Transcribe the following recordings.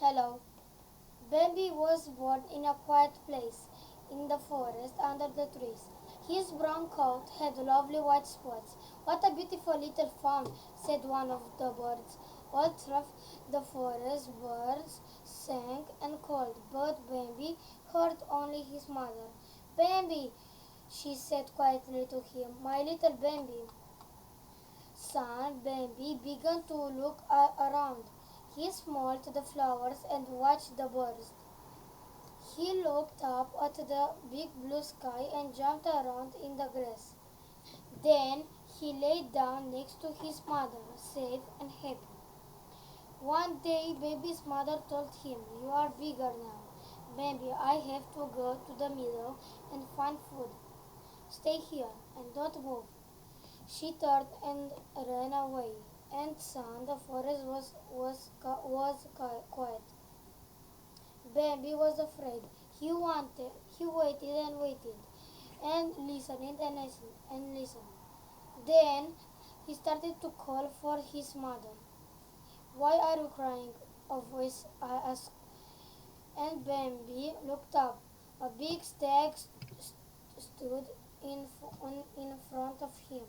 Hello. Bambi was born in a quiet place in the forest under the trees. His brown coat had lovely white spots. What a beautiful little fawn, said one of the birds. All through the forest birds sang and called, but Bambi heard only his mother. Bambi, she said quietly to him, my little Bambi. Son Bambi began to look around. He smelled the flowers and watched the birds. He looked up at the big blue sky and jumped around in the grass. Then he lay down next to his mother, safe and happy. One day, Baby's mother told him, you are bigger now. Baby, I have to go to the meadow and find food. Stay here and don't move. She turned and ran away, and soon the forest was quiet. Bambi was afraid. He waited and waited, and listened and listened. Then he started to call for his mother. Why are you crying? A voice asked, and Bambi looked up. A big stag stood in front of him.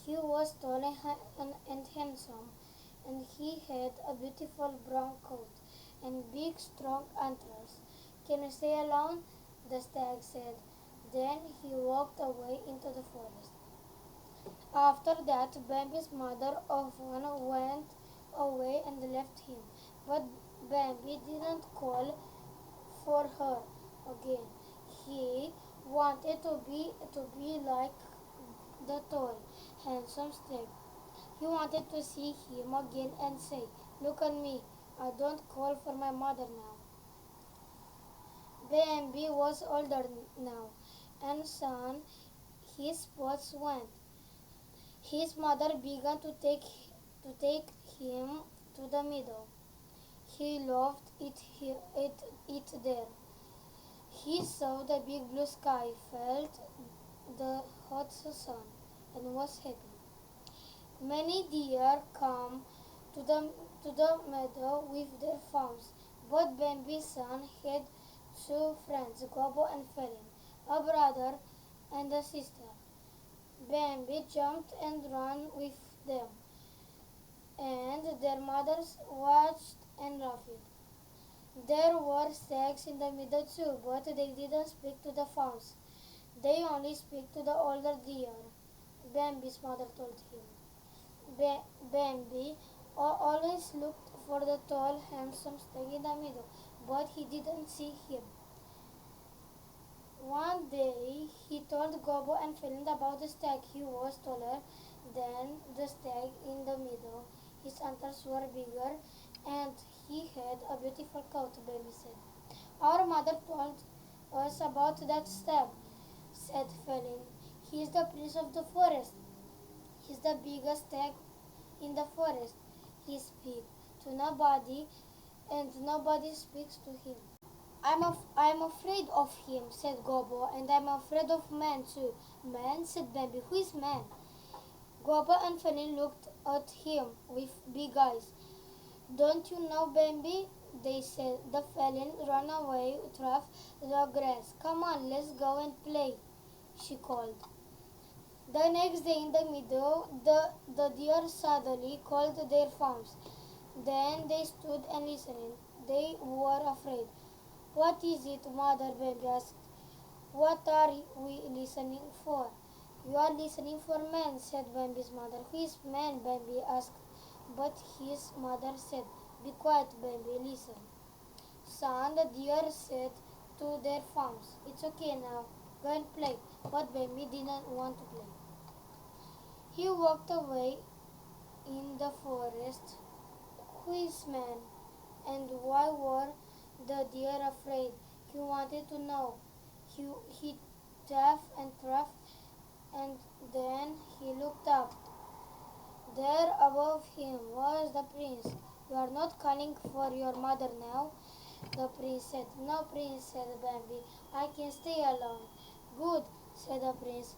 He was tall and handsome, and he had a beautiful brown coat and big strong antlers. Can you stay alone? The stag said. Then he walked away into the forest. After that, Bambi's mother often went away and left him, but Bambi didn't call for her again. He wanted to be like the tall, handsome stag. He wanted to see him again and say, look at me, I don't call for my mother now. Bambi was older now, and soon his spots went. His mother began to take him to the meadow. He loved it there. He saw the big blue sky, felt the hot sun, and was happy. Many deer come to the meadow with their fawns, but Bambi's son had two friends, Gobo and Felin, a brother and a sister. Bambi jumped and ran with them, and their mothers watched and laughed. There were stags in the meadow too, but they didn't speak to the fawns. They only speak to the older deer, Bambi's mother told him. Bambi always looked for the tall, handsome stag in the meadow, but he didn't see him. One day he told Gobo and Felin about the stag. He was taller than the stag in the meadow. His antlers were bigger and he had a beautiful coat, Bambi said. Our mother told us about that stag, said Felin. He is the prince of the forest. He is the biggest stag in the forest. He speaks to nobody and nobody speaks to him. I'm afraid of him, said Gobo, and I'm afraid of man too. Man, said Bambi. Who is man? Gobo and Felin looked at him with big eyes. Don't you know Bambi? They said. The felin ran away through the grass. Come on, let's go and play, she called. The next day in the meadow, the deer suddenly called their fawns. Then they stood and listened. They were afraid. What is it, Mother Bambi asked. What are we listening for? You are listening for man, said Bambi's mother. Who is man? Bambi asked. But his mother said, be quiet, Bambi, listen. Son, the deer said to their fawns, it's okay now, go and play. But Bambi didn't want to play. He walked away in the forest. Who is man? And why were the deer afraid? He wanted to know. He tapped and tapped, and then he looked up. There above him was the prince. You are not calling for your mother now? The prince said. No, prince, said Bambi. I can stay alone. Good, said the prince.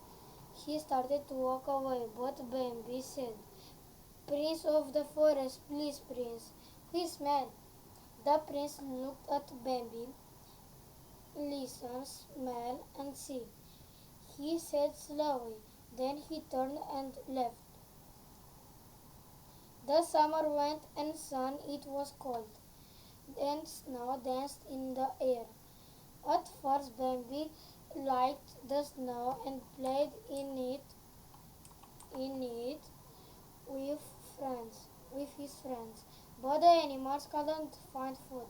He started to walk away, but Bambi said, Prince of the forest, please, prince. Who is man? The prince looked at Bambi, listen, smell, and see. He said slowly. Then he turned and left. The summer went and sun. It was cold, and snow danced in the air. At first, Bambi liked the snow and played in it with with his friends. But the animals couldn't find food,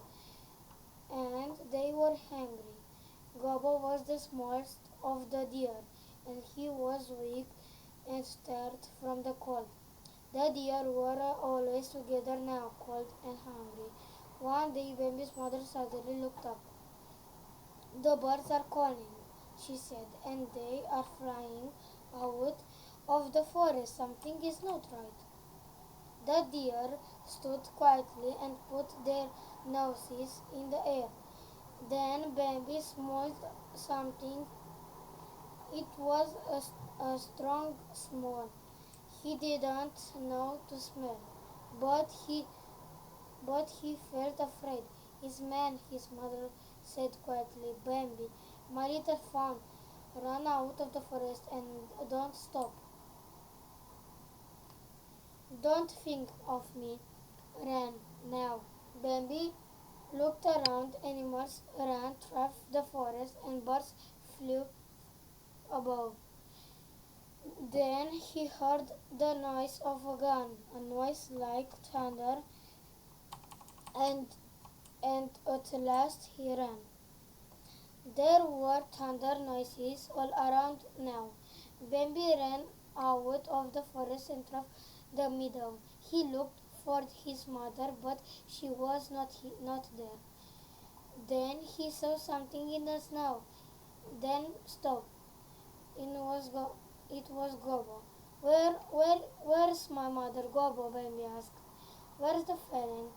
and they were hungry. Gobbo was the smallest of the deer, and he was weak and tired from the cold. The deer were always together now, cold and hungry. One day, Bambi's mother suddenly looked up. The birds are calling, she said, and they are flying out of the forest. Something is not right. The deer stood quietly and put their noses in the air. Then Bambi smelled something. It was a strong smell. He didn't know to smell, but he felt afraid. His man, his mother said quietly, Bambi, my little fawn, run out of the forest and don't stop. Don't think of me. Run now. Bambi looked around. Animals ran through the forest and birds flew above. Then he heard the noise of a gun, a noise like thunder, and at last he ran. There were thunder noises all around now. Bambi ran out of the forest and through the meadow. He looked for his mother, but she was not there. Then he saw something in the snow. Then stopped. It was Gobo. Where's my mother? Gobo, Bambi asked. Where's the felon?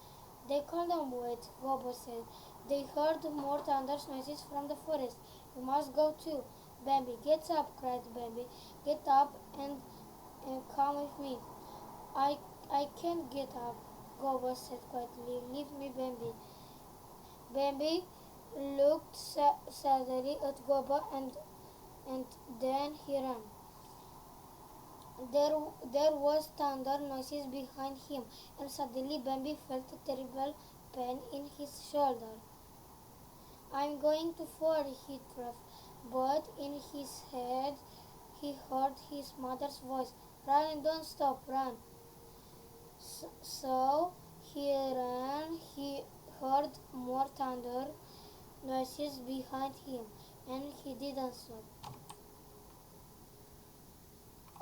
They couldn't wait, Gobo said. They heard more thunder noises from the forest. You must go too. Bambi, get up, cried Bambi. Get up and come with me. I I can't get up, Gobo said quietly. Leave me, Bambi. Bambi looked sadly at Gobo and then he ran. There was thunder noises behind him, and suddenly Bambi felt a terrible pain in his shoulder. I'm going to fall, he thought, but in his head he heard his mother's voice. Run and don't stop, run. So he ran. He heard more thunder noises behind him, and he didn't stop.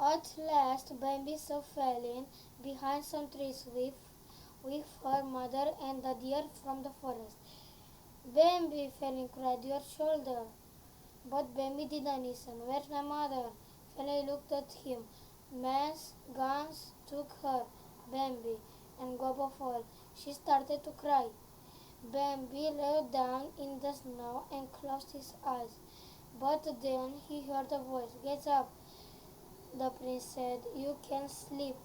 At last, Bambi saw falling behind some trees with her mother and the deer from the forest. Bambi, Felin cried, your shoulder. But Bambi didn't listen. Where's my mother? Felin looked at him. Man's guns took her, Bambi, and Gobo fell. She started to cry. Bambi lay down in the snow and closed his eyes. But then he heard a voice. Get up, the prince said. You can't sleep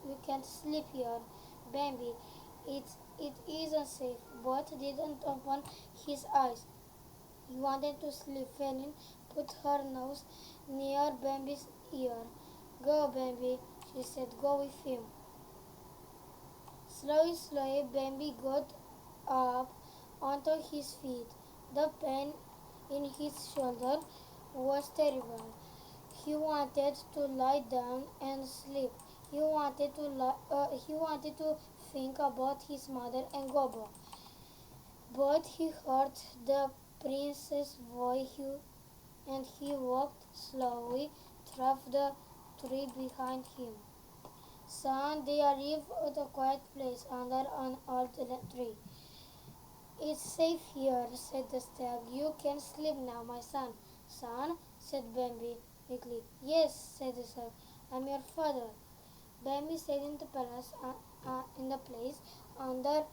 here. Bambi, it isn't safe, but didn't open his eyes. He wanted to sleep. Felin put her nose near Bambi's ear. Go, Bambi, she said. Go with him. Slowly, Bambi got up onto his feet. The pain in his shoulder was terrible. He wanted to lie down and sleep. He wanted to think about his mother and Gobo. But he heard the prince's voice and he walked slowly through the tree behind him. Son, they arrived at a quiet place under an old tree. It's safe here, said the stag. You can sleep now, my son. Son, said Bambi quickly. Yes, said the stag. I'm your father. Bambi stayed in the palace, in the place under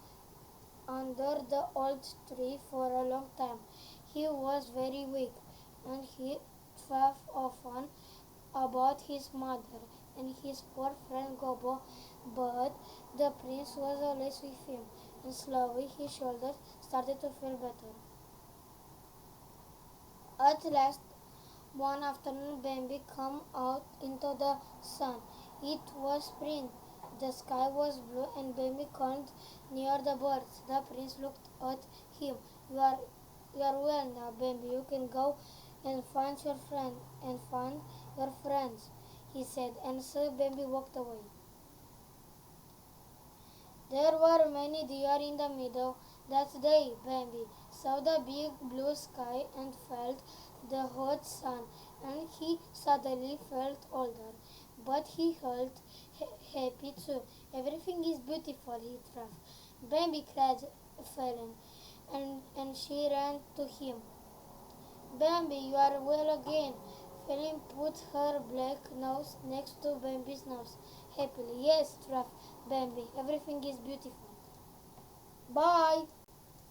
the old tree for a long time. He was very weak, and he thought often about his mother and his poor friend Gobo, but the prince was always with him. and slowly his shoulders started to feel better. At last, one afternoon, Bambi came out into the sun. It was spring. The sky was blue, and Bambi called near the birds. The prince looked at him. You are well now, Bambi. You can go and find your friend and find your friends, he said, and so Bambi walked away. There were many deer in the meadow that day. Bambi saw the big blue sky and felt the hot sun, and he suddenly felt older. But he felt happy too. Everything is beautiful, he thought. Bambi cried, Fallon, and she ran to him. Bambi, you are well again. Fallon put her black nose next to Bambi's nose happily. Yes, Truff, Bambi, everything is beautiful. Bye.